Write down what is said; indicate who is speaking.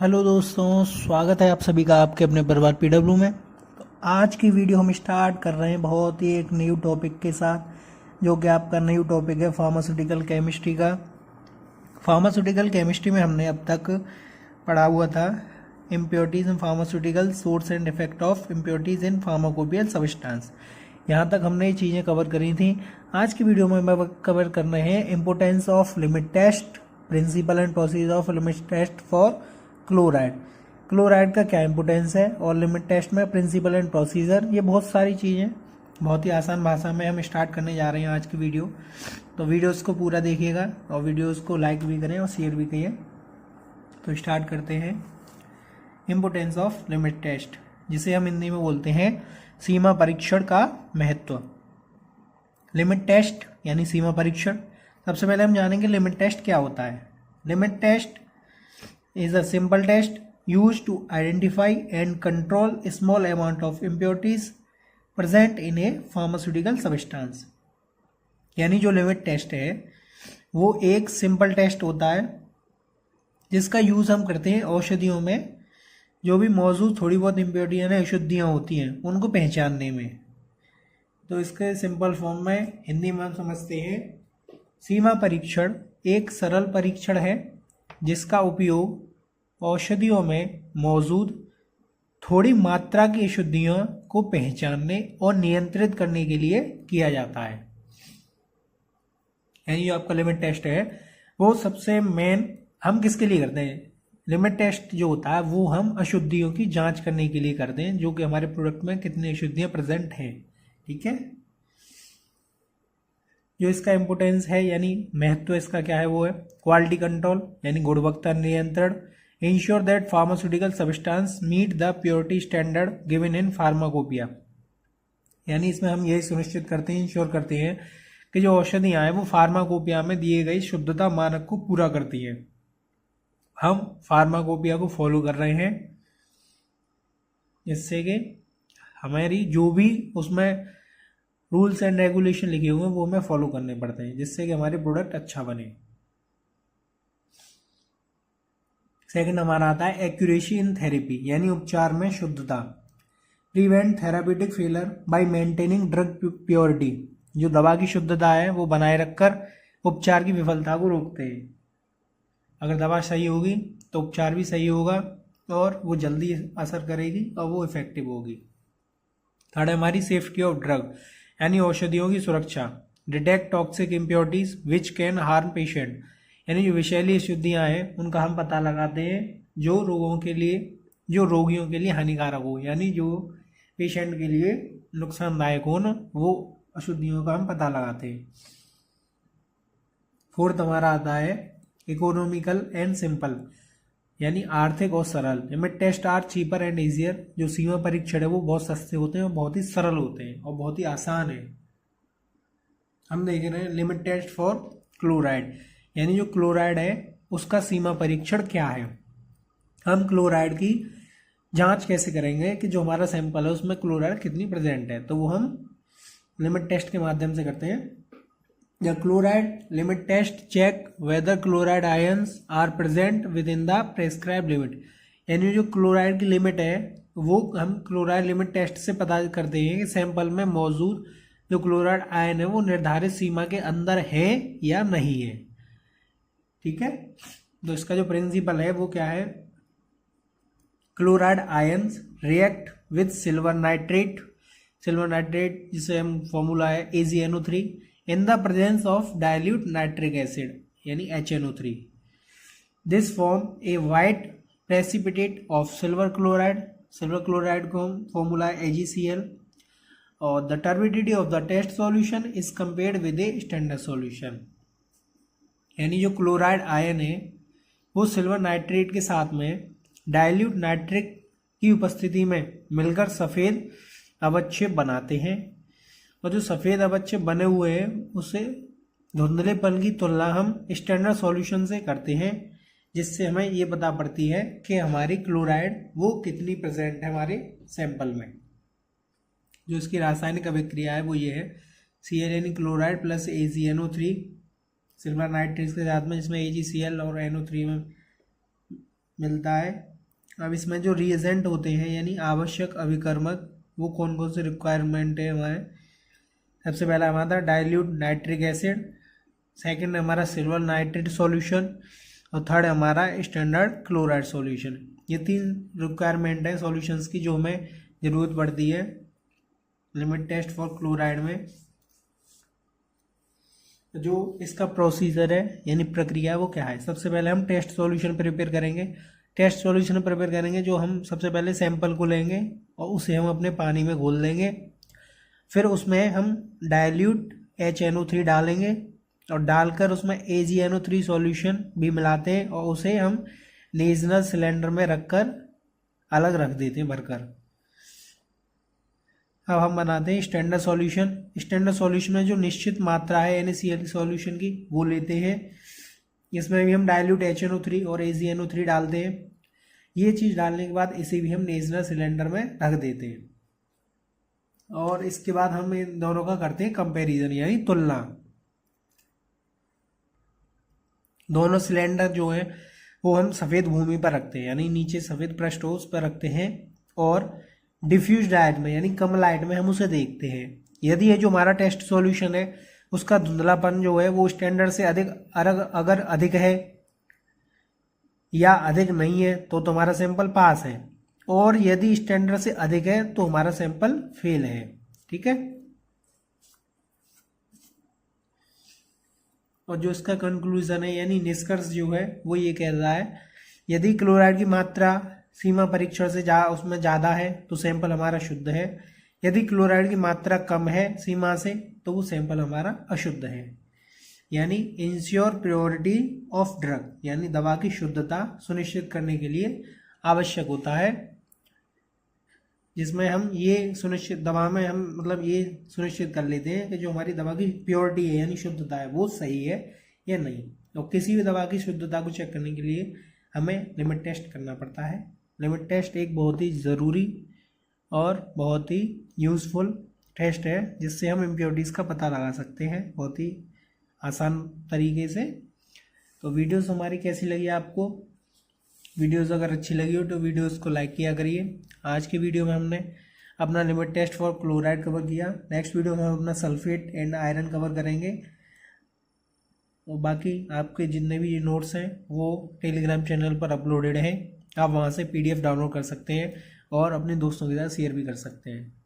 Speaker 1: Hello दोस्तों, स्वागत है आप सभी का आपके अपने परिवार पीडब्ल्यू में। तो आज की वीडियो हम स्टार्ट कर रहे हैं बहुत ही एक न्यू टॉपिक के साथ, जो कि आपका न्यू टॉपिक है फार्मास्यूटिकल केमिस्ट्री का। फार्मास्यूटिकल केमिस्ट्री में हमने अब तक पढ़ा हुआ था impurities in pharmaceutical, source and effect of impurities in pharmacopoeial substance. यहाँ तक हमने ये चीज़ें कवर करी थी। आज की वीडियो में हम कवर कर रहे हैं importance of limit test, principle and procedure of limit test for chloride. Chloride का क्या इंपोर्टेंस है और लिमिट टेस्ट में प्रिंसिपल एंड प्रोसीजर, ये बहुत सारी चीज़ें बहुत ही आसान भाषा में हम स्टार्ट करने जा रहे हैं आज की वीडियो। तो वीडियोस को पूरा देखिएगा और वीडियोस को लाइक भी करें और शेयर भी करिए। तो स्टार्ट करते हैं। इम्पोर्टेंस ऑफ लिमिट टेस्ट, जिसे हम हिंदी में बोलते हैं सीमा परीक्षण का महत्व। लिमिट टेस्ट यानी सीमा परीक्षण। सबसे पहले हम जानेंगे लिमिट टेस्ट क्या होता है। Limit test is a simple test used to identify and control a small amount of impurities present in a pharmaceutical substance। यानी जो लिमिट टेस्ट है वो एक सिंपल टेस्ट होता है जिसका यूज़ हम करते हैं औषधियों में जो भी मौजूद थोड़ी बहुत इम्प्योरिटी यानी अशुद्धियाँ होती हैं उनको पहचानने में। तो इसके सिंपल फॉर्म में हिंदी में हम समझते हैं सीमा परीक्षण एक सरल परीक्षण है जिसका उपयोग औषधियों में मौजूद थोड़ी मात्रा की अशुद्धियों को पहचानने और नियंत्रित करने के लिए किया जाता है। यानी जो आपका लिमिट टेस्ट है वो सबसे मेन हम किसके लिए करते हैं। लिमिट टेस्ट जो होता है वो हम अशुद्धियों की जांच करने के लिए करते हैं, जो कि हमारे प्रोडक्ट में कितनी अशुद्धियां प्रेजेंट हैं। ठीक है, जो इसका इम्पोर्टेंस है यानी महत्व इसका क्या है वो है क्वालिटी कंट्रोल यानी गुणवत्ता नियंत्रण। Ensure that pharmaceutical substance meet the purity standard given in pharmacopoeia. यानी इसमें हम यही सुनिश्चित करते हैं, इंश्योर करते हैं कि जो औषधियाँ हैं वो फार्माकोपिया में दिए गए शुद्धता मानक को पूरा करती हैं। हम फार्माकोपिया को फॉलो कर रहे हैं जिससे कि हमारी जो भी उसमें रूल्स एंड रेगुलेशन लिखे हुए हैं वो हमें फॉलो करने पड़ते हैं जिससे कि हमारे प्रोडक्ट अच्छा बने। सेकंड हमारा आता है एक्यूरेसी इन थेरेपी यानी उपचार में शुद्धता। Prevent therapeutic failure bye maintaining drug purity, जो दवा की शुद्धता है वो बनाए रखकर उपचार की विफलता को रोकते हैं। अगर दवा सही होगी तो उपचार भी सही होगा और वो जल्दी असर करेगी और वो इफेक्टिव होगी। थर्ड हमारी सेफ्टी ऑफ ड्रग यानी औषधियों की सुरक्षा। Detect toxic impurities which can harm patient, यानी जो विषैली अशुद्धियाँ हैं उनका हम पता लगाते हैं जो रोगियों के लिए हानिकारक हो, यानी जो पेशेंट के लिए नुकसानदायक हो ना, वो अशुद्धियों का हम पता लगाते हैं। फोर्थ हमारा आता है इकोनॉमिकल एंड सिंपल यानी आर्थिक और सरल। Limit test are cheaper and easier, जो सीमा परीक्षण है वो बहुत सस्ते होते हैं और बहुत ही सरल होते हैं और बहुत ही आसान है। हम देख रहे हैं लिमिट टेस्ट फॉर क्लोराइड, यानी जो क्लोराइड है उसका सीमा परीक्षण क्या है। हम क्लोराइड की जांच कैसे करेंगे कि जो हमारा सैंपल है उसमें क्लोराइड कितनी प्रेजेंट है, तो वो हम लिमिट टेस्ट के माध्यम से करते हैं। The chloride limit test check whether chloride ions are present within the prescribe limit, यानी जो क्लोराइड की लिमिट है वो हम क्लोराइड लिमिट टेस्ट से पता करते हैं कि सैंपल में मौजूद जो क्लोराइड आयन है वो निर्धारित सीमा के अंदर है या नहीं है। ठीक है, तो इसका जो प्रिंसिपल है वो क्या है, chloride ions react with silver nitrate जिसे हम फॉर्मूला है AgNO3 in the presence of dilute nitric acid यानी HNO3। This form a white precipitate of silver chloride को हम फॉर्मूला है AgCl और the turbidity of the test solution is compared with a standard solution. यानी जो chloride ion है वो silver nitrate के साथ में डाइल्यूट नाइट्रिक की उपस्थिति में मिलकर सफ़ेद अवक्षेप बनाते हैं, और जो सफ़ेद अवक्षेप बने हुए हैं उससे धुंधलेपन की तुलना हम स्टैंडर्ड सॉल्यूशन से करते हैं, जिससे हमें ये पता पड़ती है कि हमारी क्लोराइड वो कितनी प्रेजेंट है हमारे सैंपल में। जो इसकी रासायनिक अभिक्रिया है वो ये है Cl यानी chloride plus AgNO3 silver nitrate के साथ में, जिसमें AgCl और NO3 में मिलता है अब इसमें जो रिएजेंट होते हैं यानी आवश्यक अभिकर्मक, वो कौन कौन से रिक्वायरमेंट है हमारे। सबसे पहला हमारा डाइल्यूट नाइट्रिक एसिड, सेकंड हमारा सिल्वर नाइट्रेट सॉल्यूशन, और थर्ड हमारा स्टैंडर्ड क्लोराइड सॉल्यूशन। ये 3 रिक्वायरमेंट है सॉल्यूशंस की जो हमें ज़रूरत पड़ती है लिमिट टेस्ट फॉर क्लोराइड में। जो इसका प्रोसीजर है यानी प्रक्रिया वो क्या है। सबसे पहले हम टेस्ट सॉल्यूशन प्रिपेयर करेंगे। टेस्ट सॉल्यूशन प्रिपेयर करेंगे जो हम सबसे पहले सैंपल को लेंगे और उसे हम अपने पानी में घोल देंगे। फिर उसमें हम डाइल्यूट HNO3 डालेंगे और डालकर उसमें AgNO3 सॉल्यूशन भी मिलाते हैं और उसे हम नेजनल सिलेंडर में रखकर अलग रख देते हैं भरकर। अब हम बनाते हैं स्टैंडर्ड सॉल्यूशन। स्टैंडर्ड सॉल्यूशन में जो निश्चित मात्रा है NaCl सॉल्यूशन की वो लेते हैं। इसमें भी हम डाइल्यूट HNO3 और AgNO3 डालते हैं। ये चीज़ डालने के बाद इसे भी हम नेजनल सिलेंडर में रख देते हैं और इसके बाद हम इन दोनों का करते हैं कंपैरिजन यानी तुलना। दोनों सिलेंडर जो है वो हम सफ़ेद भूमि पर रखते हैं यानी नीचे सफ़ेद पृष्ठ हो उस पर रखते हैं और डिफ्यूज लाइट में यानी कम लाइट में हम उसे देखते हैं। यदि ये जो हमारा टेस्ट सॉल्यूशन है उसका धुंधलापन जो है वो स्टैंडर्ड से अधिक अगर अधिक है या अधिक नहीं है तो हमारा सैंपल पास है, और यदि स्टैंडर्ड से अधिक है तो हमारा सैंपल फेल है। ठीक है। और जो इसका कंक्लूजन है यानी निष्कर्ष जो है वो ये कह रहा है, यदि क्लोराइड की मात्रा सीमा परीक्षण से उसमें ज़्यादा है तो सैंपल हमारा शुद्ध है। यदि क्लोराइड की मात्रा कम है सीमा से तो वो सैंपल हमारा अशुद्ध है। यानी इंश्योर प्योरिटी ऑफ ड्रग यानी दवा की शुद्धता सुनिश्चित करने के लिए आवश्यक होता है, जिसमें हम ये सुनिश्चित दवा में हम मतलब ये सुनिश्चित कर लेते हैं कि जो हमारी दवा की प्योरिटी है यानी शुद्धता है वो सही है या नहीं। तो किसी भी दवा की शुद्धता को चेक करने के लिए हमें लिमिट टेस्ट करना पड़ता है। लिमिट टेस्ट एक बहुत ही ज़रूरी और बहुत ही यूज़फुल टेस्ट है जिससे हम इम्प्योरिटीज़ का पता लगा सकते हैं बहुत ही आसान तरीके से। तो वीडियोस हमारी कैसी लगी आपको। वीडियोस अगर अच्छी लगी हो तो वीडियोस को लाइक किया करिए। आज की वीडियो में हमने अपना limit test for chloride cover किया। नेक्स्ट वीडियो में हम अपना सल्फेट एंड आयरन कवर करेंगे। और बाकी आपके जितने भी नोट्स हैं वो टेलीग्राम चैनल पर अपलोडेड हैं, आप वहाँ से PDF डाउनलोड कर सकते हैं और अपने दोस्तों के साथ शेयर भी कर सकते हैं।